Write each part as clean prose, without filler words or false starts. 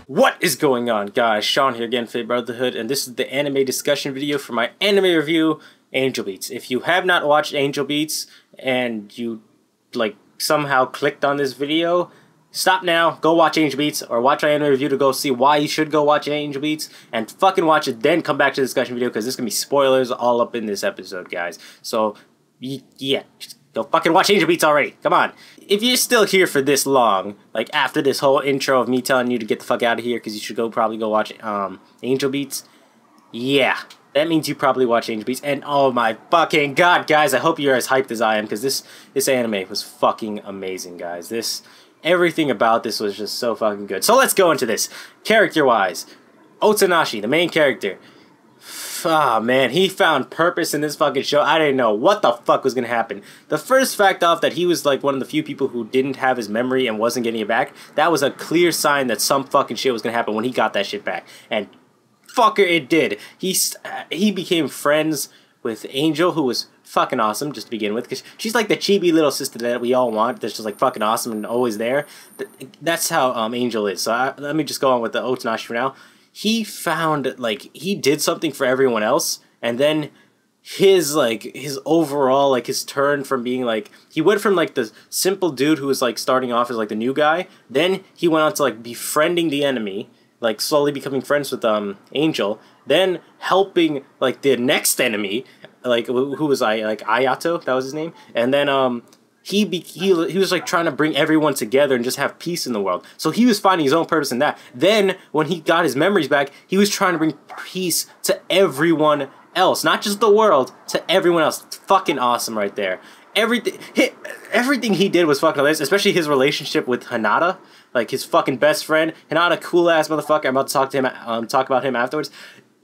What is going on, guys? Sean here again, Fate Brotherhood, and this is the anime discussion video for my anime review, Angel Beats. If you have not watched Angel Beats and you somehow clicked on this video, stop now, go watch Angel Beats, or watch our anime review to go see why you should go watch Angel Beats, and fucking watch it, then come back to the discussion video, because there's gonna be spoilers all up in this episode, guys. So, yeah, just go fucking watch Angel Beats already. Come on. If you're still here for this long, like after this whole intro of me telling you to get the fuck out of here because you should probably go watch Angel Beats, yeah, that means you probably watch Angel Beats. And oh my fucking god, guys, I hope you're as hyped as I am, because this anime was fucking amazing, guys. Everything about this was just so fucking good. So let's go into this. Character-wise, Otsanashi, the main character. Ah, man, he found purpose in this fucking show. I didn't know what the fuck was gonna happen. The first fact off that he was like one of the few people who didn't have his memory and wasn't getting it back, that was a clear sign that some fucking shit was gonna happen when he got that shit back. And fucker, it did. He became friends with Angel, who was fucking awesome just to begin with, because she's like the chibi little sister that we all want, that's just like fucking awesome and always there. That's how Angel is. So let me just go on with the Otsanashi for now. He found, like, he did something for everyone else, and then his overall, like, his turn from being, like, he went from, like, the simple dude who was, like, starting off as, like, the new guy, then he went on to, like, befriending the enemy, like, slowly becoming friends with, Angel, then helping, like, the next enemy, like, who was, Ayato, that was his name, and then, he was like trying to bring everyone together and just have peace in the world. So he was finding his own purpose in that. Then when he got his memories back, he was trying to bring peace to everyone else, not just the world, to everyone else. It's fucking awesome right there. Everything he did was fucking hilarious, especially his relationship with Hinata, like his fucking best friend. Hinata, cool ass motherfucker. I'm about to talk to him, talk about him afterwards.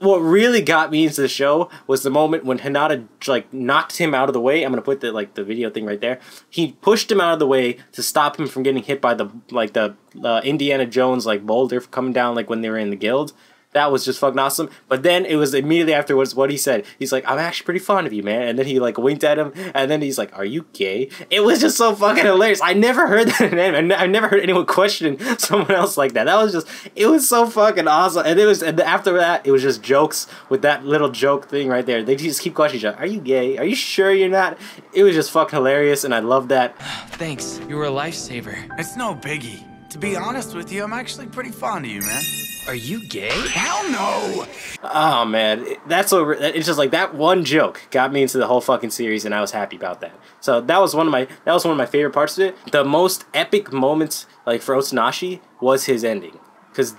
What really got me into the show was the moment when Hinata, like, knocked him out of the way. I'm gonna put the video thing right there. He pushed him out of the way to stop him from getting hit by the Indiana Jones, like, boulder coming down, like, when they were in the guild. That was just fucking awesome. But then it was immediately afterwards what he said. He's like, I'm actually pretty fond of you, man. And then he, like, winked at him. And then he's like, are you gay? It was just so fucking hilarious. I never heard that in anime. I never heard anyone question someone else like that. That was just, it was so fucking awesome. And after that, it was just jokes with that little joke thing right there. They just keep questioning each other. Are you gay? Are you sure you're not? It was just fucking hilarious. And I love that. Thanks. You were a lifesaver. It's no biggie. To be honest with you, I'm actually pretty fond of you, man. Are you gay? Hell no! Oh man, that's over. It's just like that one joke got me into the whole fucking series, and I was happy about that. So that was one of my favorite parts of it. The most epic moments, like, for Otsanashi was his ending, because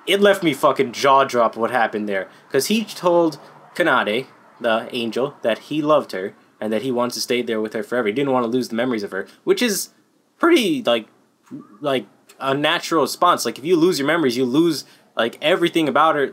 it left me fucking jaw dropped what happened there. Because he told Kanade, the angel, that he loved her and that he wanted to stay there with her forever. He didn't want to lose the memories of her, which is pretty like a natural response. Like, if you lose your memories, you lose, like, everything about her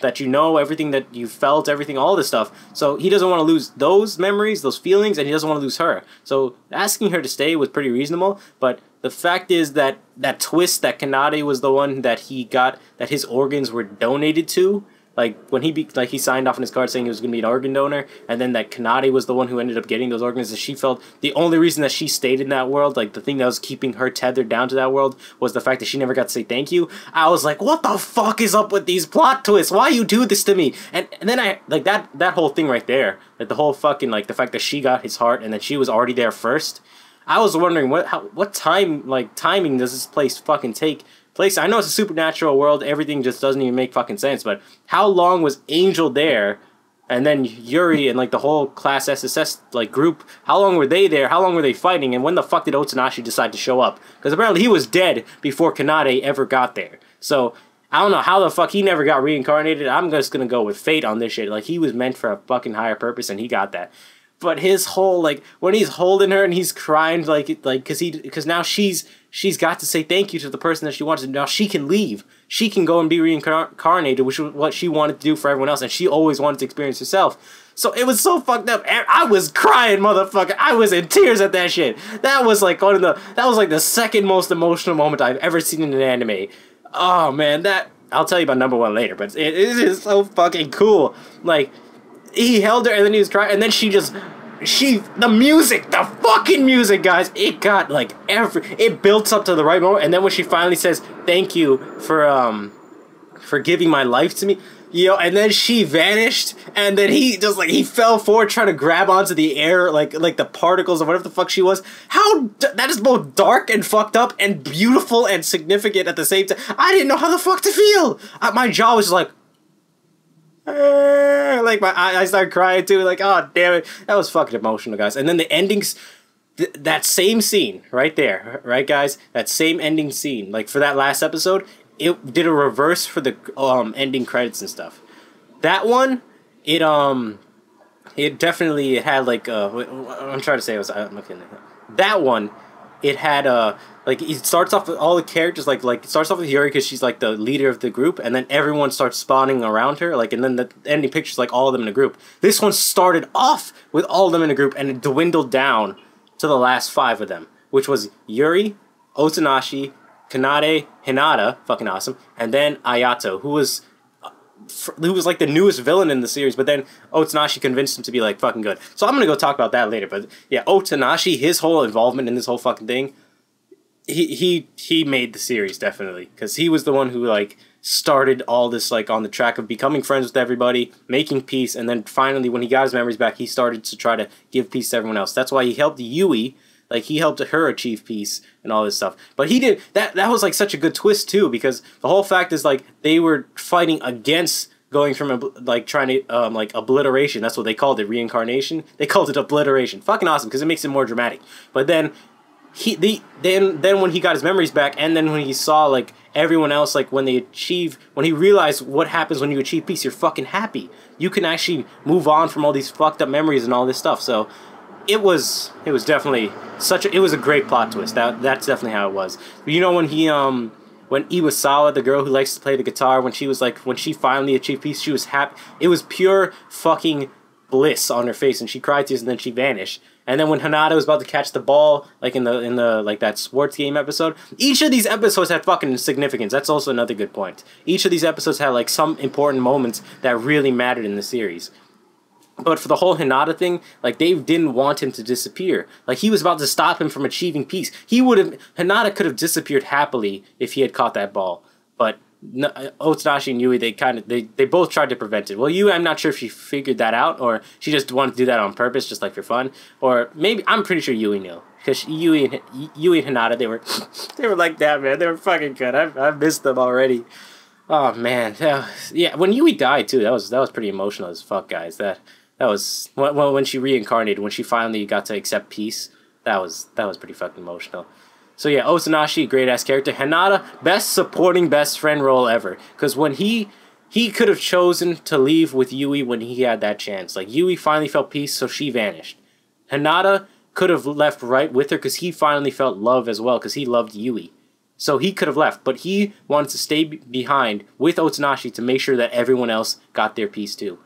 that you know, everything that you felt, everything, all this stuff. So he doesn't want to lose those memories, those feelings, and he doesn't want to lose her. So asking her to stay was pretty reasonable, but the fact is that twist that Kanade was the one that he got, that his organs were donated to, like, when he signed off on his card saying he was going to be an organ donor, and then that Kanade was the one who ended up getting those organs, and she felt the only reason that she stayed in that world, like, the thing that was keeping her tethered down to that world, was the fact that she never got to say thank you. I was like, what the fuck is up with these plot twists? Why you do this to me? And then I, like, that whole thing right there, like, the whole fucking, like, the fact that she got his heart, and that she was already there first, I was wondering, what timing does this place fucking take place? I know it's a supernatural world, everything just doesn't even make fucking sense, but how long was Angel there, and then Yuri and, like, the whole class SSS, like, group, how long were they there, how long were they fighting, and when the fuck did Otsanashi decide to show up? Because apparently he was dead before Kanade ever got there. So I don't know how the fuck he never got reincarnated. I'm just gonna go with fate on this shit. Like, he was meant for a fucking higher purpose, and he got that. But his whole, like, when he's holding her and he's crying, because now she's got to say thank you to the person that she wants, and now she can leave. She can go and be reincarnated, which was what she wanted to do for everyone else, and she always wanted to experience herself. So it was so fucked up. I was crying, motherfucker. I was in tears at that shit. That was like the second most emotional moment I've ever seen in an anime. Oh man, I'll tell you about number one later, but it is so fucking cool. Like, he held her, and then he was crying, and then she just the music, the fucking music, guys, it got like it built up to the right moment, and then when she finally says thank you for giving my life to me, yo, and then she vanished, and then he just like he fell forward trying to grab onto the air like the particles or whatever the fuck she was. That is both dark and fucked up and beautiful and significant at the same time. I didn't know how the fuck to feel. My jaw was just like I started crying too, like, oh damn it, that was fucking emotional, guys. And then the endings, that same scene right there, right guys, that same ending scene, like for that last episode, it did a reverse for the ending credits and stuff. That one, it definitely had like I'm trying to say it was that one, it had like it starts off with all the characters like it starts off with Yuri because she's like the leader of the group, and then everyone starts spawning around her, like, and then the ending picture's like all of them in a group. This one started off with all of them in a group, and it dwindled down to the last 5 of them, which was Yuri, Otonashi, Kanade, Hinata, fucking awesome, and then Ayato, who was like the newest villain in the series, but then Otonashi convinced him to be like fucking good. So I'm gonna go talk about that later, but yeah, Otonashi, his whole involvement in this whole fucking thing, he made the series, definitely, because he was the one who like started all this, like, on the track of becoming friends with everybody, making peace, and then finally when he got his memories back, he started to try to give peace to everyone else. That's why he helped Yui. Like, he helped her achieve peace and all this stuff. But he did... That was, like, such a good twist, too, because the whole fact is, like, they were fighting against going from, like, trying to, like, obliteration. That's what they called it, reincarnation. They called it obliteration. Fucking awesome, because it makes it more dramatic. But then, then when he got his memories back, and then when he saw, like, everyone else, like, when he realized what happens when you achieve peace, you're fucking happy. You can actually move on from all these fucked up memories and all this stuff, so... It was definitely it was a great plot twist. That's definitely how it was. You know, when Iwasawa, the girl who likes to play the guitar, when she finally achieved peace, she was happy. It was pure fucking bliss on her face, and she cried tears, and then she vanished. And then when Hinata was about to catch the ball, like in the like that sports game episode, each of these episodes had fucking significance. That's also another good point. Each of these episodes had like some important moments that really mattered in the series. But for the whole Hinata thing, like, they didn't want him to disappear. Like, he was about to stop him from achieving peace. Hinata could have disappeared happily if he had caught that ball. But Otonashi and Yui, they both tried to prevent it. Well, Yui, I'm not sure if she figured that out, or she just wanted to do that on purpose, just like for fun. Or maybe, I'm pretty sure Yui knew. Because Yui and Hinata, they were like that, man. They were fucking good. I missed them already. Oh, man. Yeah, when Yui died, too, that was pretty emotional as fuck, guys. That was when she reincarnated, when she finally got to accept peace. That was pretty fucking emotional. So yeah, Otonashi, great ass character. Hinata, best supporting best friend role ever. Because when he could have chosen to leave with Yui when he had that chance. Like, Yui finally felt peace, so she vanished. Hinata could have left right with her because he finally felt love as well, because he loved Yui. So he could have left, but he wanted to stay behind with Otonashi to make sure that everyone else got their peace too.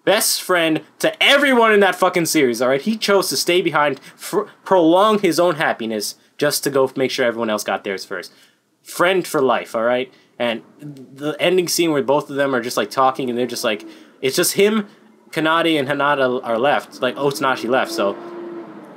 Best friend to everyone in that fucking series, alright? He chose to stay behind, prolong his own happiness, just to go make sure everyone else got theirs first. Friend for life, alright? And the ending scene where both of them are just, like, talking, and they're just, like... It's just him, Kanade, and Hinata are left. Like, Otonashi left, so...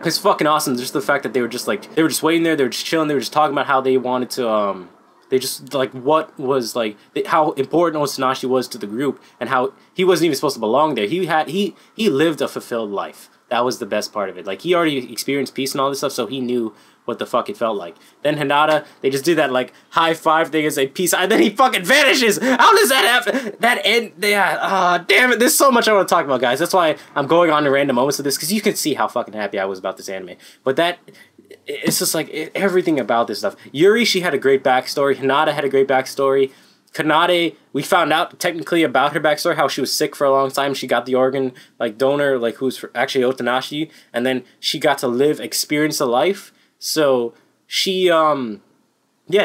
It's fucking awesome, just the fact that they were just, like... They were just waiting there, they were just chilling, they were just talking about how they wanted to, They just, like, what was, like, how important Otonashi was to the group, and how he wasn't even supposed to belong there. He lived a fulfilled life. That was the best part of it. Like, he already experienced peace and all this stuff, so he knew what the fuck it felt like. Then Hinata, they just do that, like, high five thing and say peace, and then he fucking vanishes! How does that happen? That end, yeah, damn it, there's so much I want to talk about, guys. That's why I'm going on to random moments of this, because you can see how fucking happy I was about this anime. But it's just like everything about this stuff. Yuri, she had a great backstory. Hinata had a great backstory. Kanade, we found out technically about her backstory, how she was sick for a long time. She got the organ, like, donor, like, who's actually Otonashi, and then she got to experience a life. So she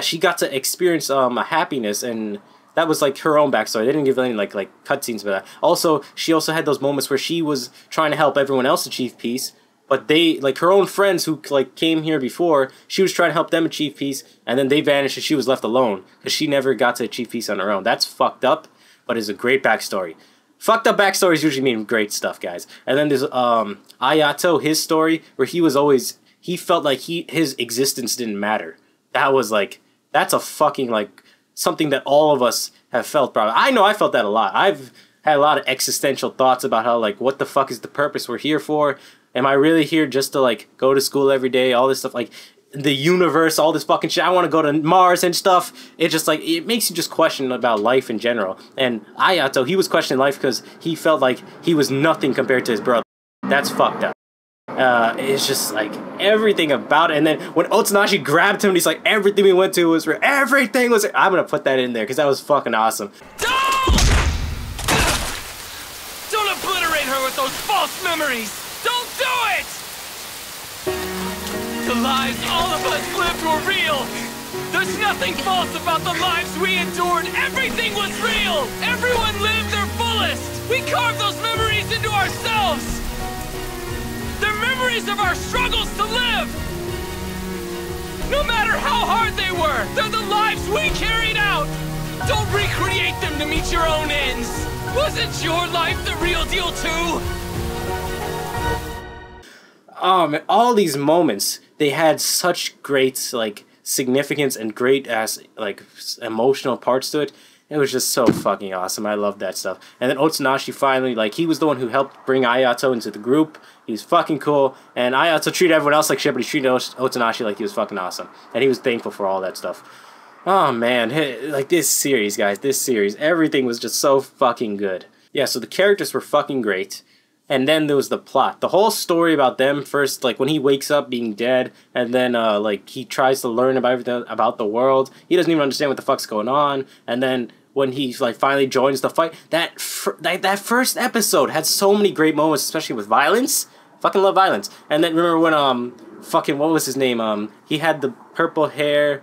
she got to experience a happiness, and that was, like, her own backstory. They didn't give any like cutscenes for that. Also, she also had those moments where she was trying to help everyone else achieve peace. But they, like, her own friends who, like, came here before, she was trying to help them achieve peace, and then they vanished and she was left alone, because she never got to achieve peace on her own. That's fucked up, but it's a great backstory. Fucked up backstories usually mean great stuff, guys. And then there's, Ayato, his story, where he was always, he felt like his existence didn't matter. That was like, that's a fucking like something that all of us have felt. Probably, I know I felt that a lot. I've had a lot of existential thoughts about how like, what the fuck is the purpose we're here for? Am I really here just to like go to school every day? All this stuff, like the universe, all this fucking shit. I want to go to Mars and stuff. It just like, it makes you just question about life in general. And Ayato, he was questioning life because he felt like he was nothing compared to his brother. That's fucked up. It's just like everything about it. And then when Otsunashi grabbed him, he's like, everything we went to was real. Everything was. I'm gonna put that in there because that was fucking awesome. Don't obliterate her with those false memories! Don't do it! The lives all of us lived were real! There's nothing false about the lives we endured! Everything was real! Everyone lived their fullest! We carved those memories into ourselves! They're memories of our struggles to live! No matter how hard they were, they're the lives we carried out! Don't recreate them to meet your own ends! Wasn't your life the real deal too? Man, all these moments, they had such great like significance and great ass like emotional parts to it. It was just so fucking awesome. I love that stuff. And then Otsunashi finally, like, he was the one who helped bring Ayato into the group. He was fucking cool. And Ayato treated everyone else like shit, but he treated Otsunashi like he was fucking awesome. And he was thankful for all that stuff. Oh man, like this series, guys, this series, everything was just so fucking good. Yeah, so the characters were fucking great. And then there was the plot. The whole story about them first, like when he wakes up being dead, and then like he tries to learn about everything about the world. He doesn't even understand what the fuck's going on. And then when he like finally joins the fight, that first episode had so many great moments, especially with violence. Fucking love violence. And then remember when fucking what was his name? He had the purple hair.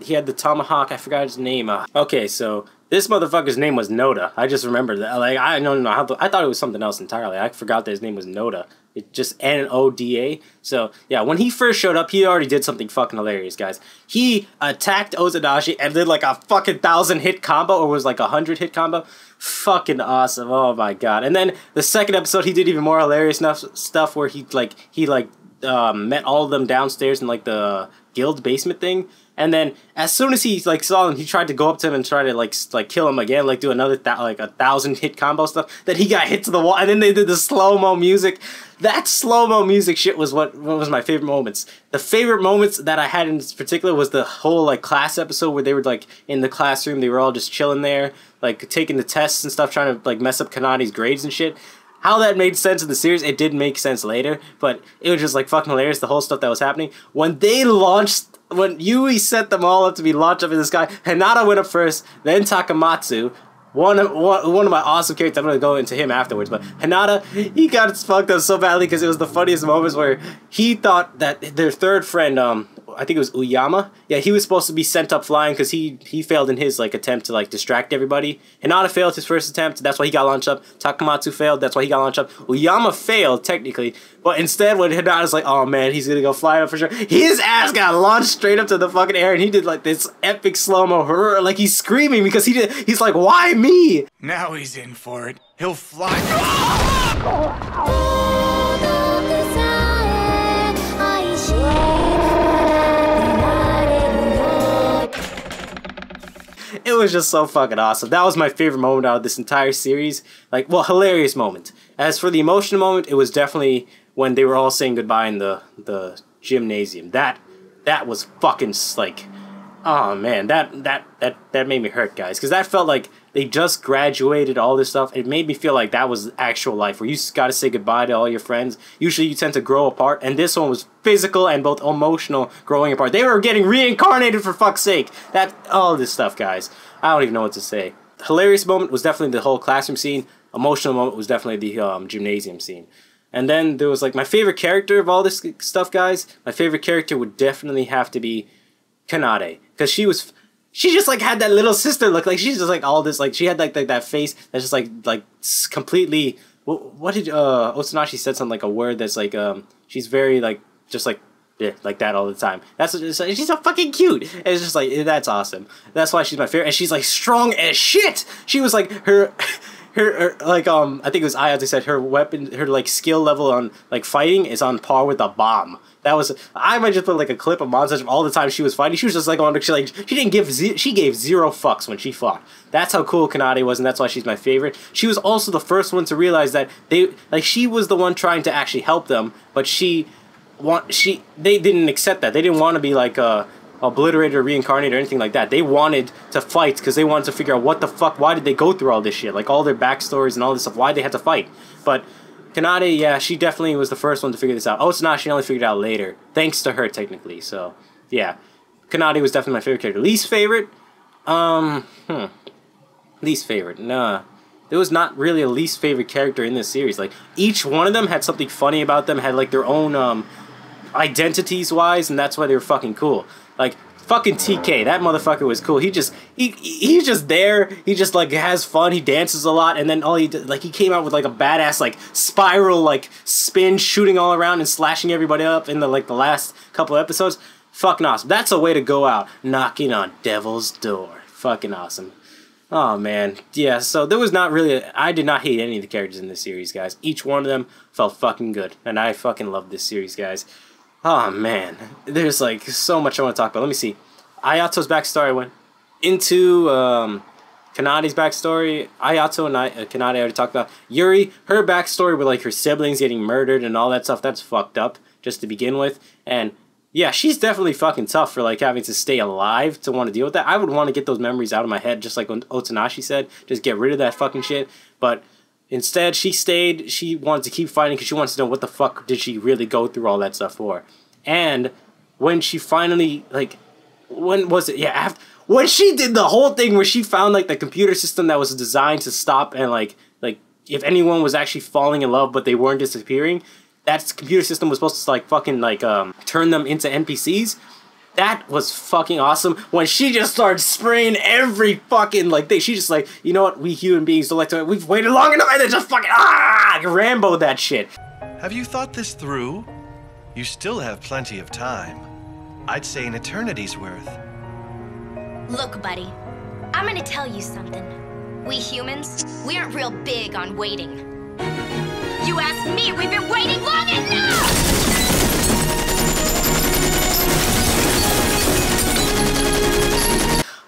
He had the tomahawk. I forgot his name. Okay, so this motherfucker's name was Noda. I just remembered that. Like I don't know how. I thought it was something else entirely. I forgot that his name was Noda. It just Noda. So yeah, when he first showed up, he already did something fucking hilarious, guys. He attacked Otsunashi and did like a fucking 1,000 hit combo, or was like a 100 hit combo. Fucking awesome. Oh my god. And then the second episode, he did even more hilarious stuff where he met all of them downstairs in like the guild basement thing. And then as soon as he like saw him, he tried to go up to him and try to like kill him again, like do another like 1,000 hit combo stuff. Then he got hit to the wall, and then they did the slow-mo music. That slow-mo music shit was what was my favorite moments. The favorite moments that I had in particular was the whole like class episode where they were like in the classroom, they were all just chilling there, like taking the tests and stuff, trying to like mess up Kanadi's grades and shit. How that made sense in the series, it did make sense later, but it was just like fucking hilarious, the whole stuff that was happening. When Yui set them all up to be launched up in the sky, Hinata went up first, then Takamatsu, one of my awesome characters. I'm going to go into him afterwards, but Hinata, he got fucked up so badly because it was the funniest moments where he thought that their third friend, I think it was Uyama. Yeah, he was supposed to be sent up flying because he failed in his like attempt to like distract everybody. Hinata failed his first attempt. That's why he got launched up. Takamatsu failed. That's why he got launched up. Uyama failed technically, but instead when Hinata's like, oh man, he's gonna go fly up for sure, his ass got launched straight up to the fucking air, and he did like this epic slow-mo, like he's screaming because he's like, why me? Now he's in for it. He'll fly. It was just so fucking awesome. That was my favorite moment out of this entire series. Like, well, hilarious moment. As for the emotional moment, it was definitely when they were all saying goodbye in the gymnasium. That was fucking like, oh man, that made me hurt, guys, because that felt like they just graduated, all this stuff. It made me feel like that was actual life, where you got to say goodbye to all your friends. Usually you tend to grow apart, and this one was physical and both emotional growing apart. They were getting reincarnated, for fuck's sake. All this stuff, guys. I don't even know what to say. The hilarious moment was definitely the whole classroom scene. Emotional moment was definitely the gymnasium scene. And then there was like my favorite character of all this stuff, guys. My favorite character would definitely have to be Kanade, because she just like had that little sister look. Like she's just like all this, like she had like that face that's just like completely. What did Otsunashi said something like a word that's like she's very like just like that all the time. She's so fucking cute. And it's just like, that's awesome. That's why she's my favorite. And she's like strong as shit. She was like her like I think it was Ayato said her weapon, her like skill level on like fighting is on par with a bomb. That was, I might just put like a clip of montage of all the time she was fighting. She was just like on, she didn't give, she gave zero fucks when she fought. That's how cool Kanade was, and that's why she's my favorite. She was also the first one to realize that she was the one trying to actually help them, but they didn't accept that. They didn't want to be like obliterated or reincarnated or anything like that. They wanted to fight because they wanted to figure out what the fuck, why did they go through all this shit, like all their backstories and all this stuff, why they had to fight. But Kanade, yeah, she definitely was the first one to figure this out. She only figured it out later, thanks to her technically. So yeah, Kanade was definitely my favorite character. Least favorite, least favorite. Nah, there was not really a least favorite character in this series. Like each one of them had something funny about them, had like their own identities wise, and that's why they were fucking cool. Like fucking TK, that motherfucker was cool. He's just there. He just like has fun. He dances a lot, and then all he did, like he came out with like a badass like spiral like spin, shooting all around and slashing everybody up in the last couple episodes. Fucking awesome. That's a way to go out, knocking on devil's door. Fucking awesome. Oh man, yeah. So there was not really. I did not hate any of the characters in this series, guys. Each one of them felt fucking good, and I fucking love this series, guys. Oh man, there's like so much I want to talk about. Let me see. Ayato's backstory. I went into Kanade's backstory. Ayato and Kanade I already talked about. Yuri, her backstory with like her siblings getting murdered and all that stuff. That's fucked up just to begin with. And yeah, she's definitely fucking tough for like having to stay alive to want to deal with that. I would want to get those memories out of my head, just like Otonashi said. Just get rid of that fucking shit. But instead, she stayed. She wanted to keep fighting because she wants to know what the fuck did she really go through all that stuff for. And when she finally, like, when was it? Yeah, when she did the whole thing where she found, like, the computer system that was designed to stop and, like if anyone was actually falling in love but they weren't disappearing, that computer system was supposed to, like, fucking, like, turn them into NPCs. That was fucking awesome. When she just started spraying every fucking, like, thing. She just like, you know what? We human beings don't like to, we've waited long enough, and then just fucking, Rambo that shit. Have you thought this through? You still have plenty of time. I'd say an eternity's worth. Look, buddy, I'm gonna tell you something. We humans, we aren't real big on waiting. You ask me, we've been waiting long enough!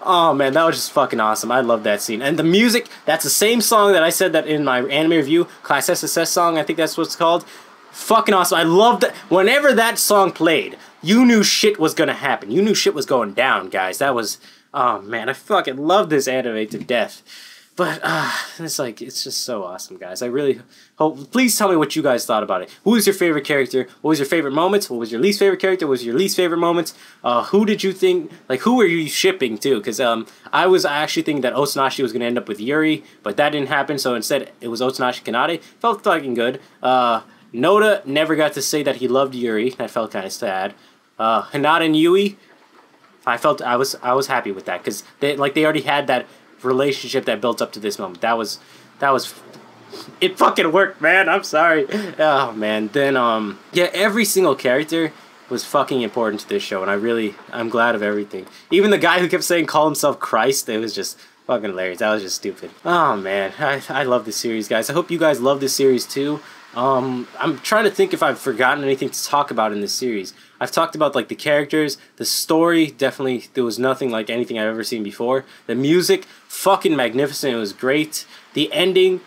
Oh man, that was just fucking awesome. I love that scene. And the music, that's the same song that I said that in my anime review, Class SSS song, I think that's what it's called. Fucking awesome. I loved that. Whenever that song played, you knew shit was gonna happen. You knew shit was going down, guys. That was, oh man, I fucking love this anime to death. But, it's like, it's just so awesome, guys. I really hope, please tell me what you guys thought about it. Who was your favorite character? What was your favorite moments? What was your least favorite character? What was your least favorite moments? Who did you think, like, who were you shipping to? Because, I was actually thinking that Otonashi was going to end up with Yuri, but that didn't happen, so instead, it was Otonashi Kanade. Felt fucking good. Noda never got to say that he loved Yuri. That felt kind of sad. Hinata and Yui, I was happy with that, because they already had that relationship that built up to this moment. That was it fucking worked, man. I'm sorry. Oh man. Then yeah, every single character was fucking important to this show, and I'm glad of everything. Even the guy who kept saying call himself Christ, it was just fucking hilarious. That was just stupid. Oh man, I love this series, guys. I hope you guys love this series too. I'm trying to think if I've forgotten anything to talk about in this series. I've talked about like the characters, the story, definitely there was nothing like anything I've ever seen before. The music, fucking magnificent, it was great. The ending,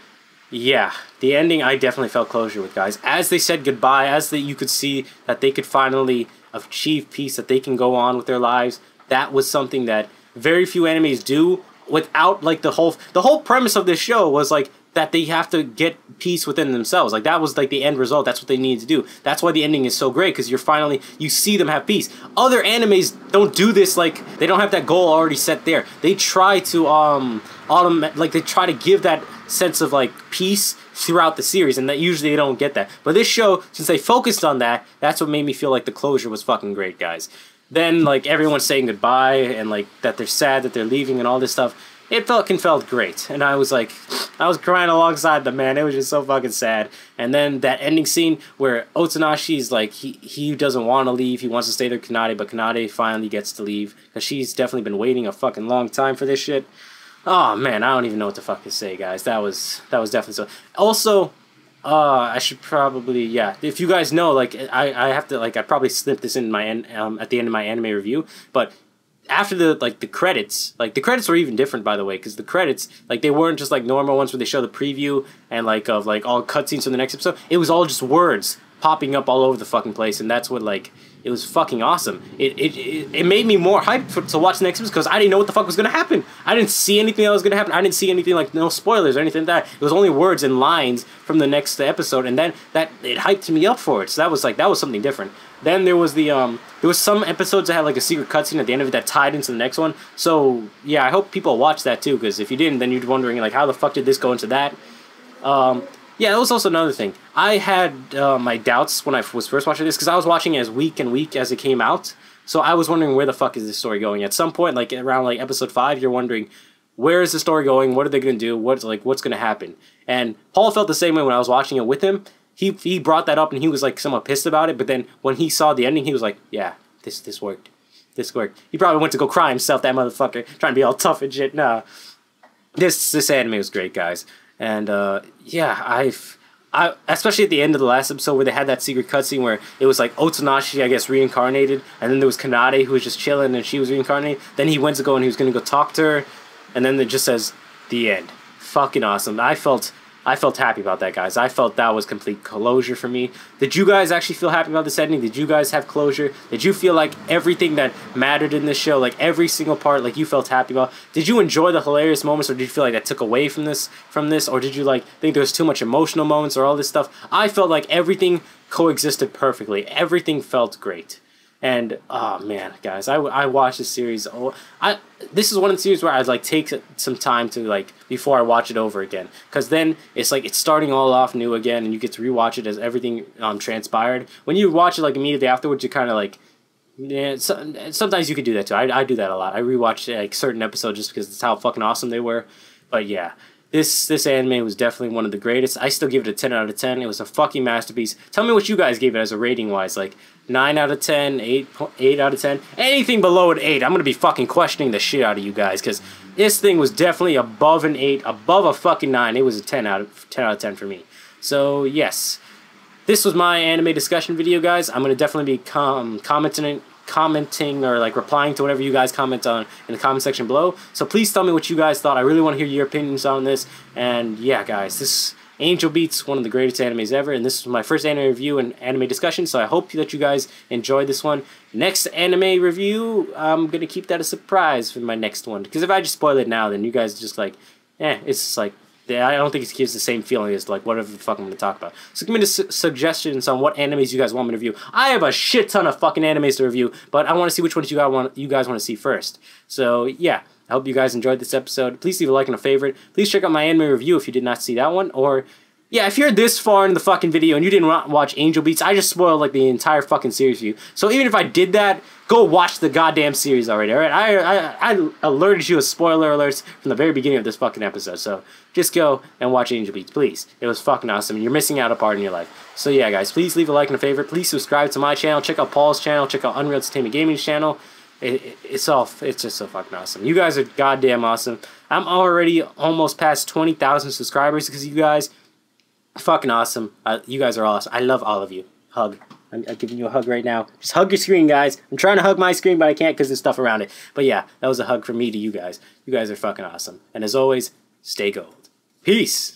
yeah, the ending I definitely felt closure with, guys. As they said goodbye, you could see that they could finally achieve peace, that they can go on with their lives. That was something that very few animes do without like the whole premise of this show was like that they have to get peace within themselves. Like, that was, like, the end result. That's what they needed to do. That's why the ending is so great, because you see them have peace. Other animes don't do this, like, they don't have that goal already set there. They try to, they try to give that sense of, like, peace throughout the series, and that usually they don't get that. But this show, since they focused on that, that's what made me feel like the closure was fucking great, guys. Then, like, everyone's saying goodbye, and, like, that they're sad that they're leaving and all this stuff. It felt great, and I was crying alongside them, man. It was just so fucking sad. And then that ending scene where Otonashi's like, he doesn't want to leave, he wants to stay there with Kanade, but Kanade finally gets to leave, because she's definitely been waiting a fucking long time for this shit. Oh man, I don't even know what the fuck to say, guys. That was definitely so. Also, I should probably, yeah. If you guys know, like, I have to, like, I probably slipped this in my at the end of my anime review, but after the credits, like, the credits were even different, by the way, because the credits, like, they weren't just like normal ones where they show the preview and like of like all cutscenes from the next episode. It was all just words popping up all over the fucking place, and that's what, like, it was fucking awesome. It made me more hyped to watch the next episode because I didn't know what the fuck was gonna happen. I didn't see anything that was gonna happen. I didn't see anything, like, no spoilers or anything like that. It was only words and lines from the next episode, and then that it hyped me up for it. So that was something different. Then there was there was some episodes that had like a secret cutscene at the end of it that tied into the next one. So yeah, I hope people watch that too, because if you didn't, then you'd be wondering, like, how the fuck did this go into that? Yeah, that was also another thing. I had my doubts when I was first watching this, because I was watching it as week and week as it came out. So I was wondering, where the fuck is this story going? At some point, like around like episode 5, you're wondering, where is the story going? What are they gonna do? What's gonna happen? And Paul felt the same way when I was watching it with him. He brought that up and he was like somewhat pissed about it. But then when he saw the ending, he was like, yeah, this worked. This worked. He probably went to go cry himself, that motherfucker, trying to be all tough and shit. Nah, this anime was great, guys. And yeah, I especially at the end of the last episode where they had that secret cutscene where it was like Otsunashi, I guess, reincarnated, and then there was Kanade who was just chilling and she was reincarnated. Then he went to go and he was gonna go talk to her, and then it just says the end. Fucking awesome. I felt happy about that, guys. I felt that was complete closure for me. Did you guys actually feel happy about this ending? Did you guys have closure? Did you feel like everything that mattered in this show, like every single part, like you felt happy about? Did you enjoy the hilarious moments, or did you feel like that took away from this? Or did you like think there was too much emotional moments or all this stuff? I felt like everything coexisted perfectly. Everything felt great. And oh man, guys, I watched this series. This is one of the series where I'd like take some time to, like, before I watch it over again, because then it's like it's starting all off new again, and you get to rewatch it as everything transpired. When you watch it like immediately afterwards, you kind of like, yeah. Sometimes you could do that too. I do that a lot. I rewatch like certain episodes just because it's how fucking awesome they were. But yeah. This anime was definitely one of the greatest. I still give it a 10 out of 10. It was a fucking masterpiece. Tell me what you guys gave it as a rating-wise. Like, 9 out of 10, 8 out of 10. Anything below an 8, I'm going to be fucking questioning the shit out of you guys. Because this thing was definitely above an 8, above a fucking 9. It was a 10 out of 10 for me. So, yes. This was my anime discussion video, guys. I'm going to definitely be commenting or like replying to whatever you guys comment on in the comment section below. So please tell me what you guys thought. I really want to hear your opinions on this. And yeah, guys, this Angel Beats, one of the greatest animes ever, and this was my first anime review and anime discussion, so I hope that you guys enjoyed this one. Next anime review, I'm gonna keep that a surprise for my next one, because if I just spoil it now, then you guys just like, it's just like, I don't think it gives the same feeling as like whatever the fuck I'm going to talk about. So give me the suggestions on what animes you guys want me to review. I have a shit ton of fucking animes to review, but I want to see which ones you guys want to see first. So yeah, I hope you guys enjoyed this episode. Please leave a like and a favorite. Please check out my anime review if you did not see that one. Or yeah, if you're this far in the fucking video and you didn't watch Angel Beats, I just spoiled like the entire fucking series for you. So even if I did that, go watch the goddamn series already, alright? I alerted you with spoiler alerts from the very beginning of this fucking episode. So just go and watch Angel Beats, please. It was fucking awesome. You're missing out a part in your life. So yeah, guys, please leave a like and a favorite. Please subscribe to my channel. Check out Paul's channel. Check out Unreal Entertainment Gaming's channel. It's just so fucking awesome. You guys are goddamn awesome. I'm already almost past 20,000 subscribers because you guys are fucking awesome. You guys are awesome. I love all of you. Hug. I'm giving you a hug right now. Just hug your screen, guys. I'm trying to hug my screen, but I can't because there's stuff around it. But yeah, that was a hug from me to you guys. You guys are fucking awesome. And as always, stay gold. Peace.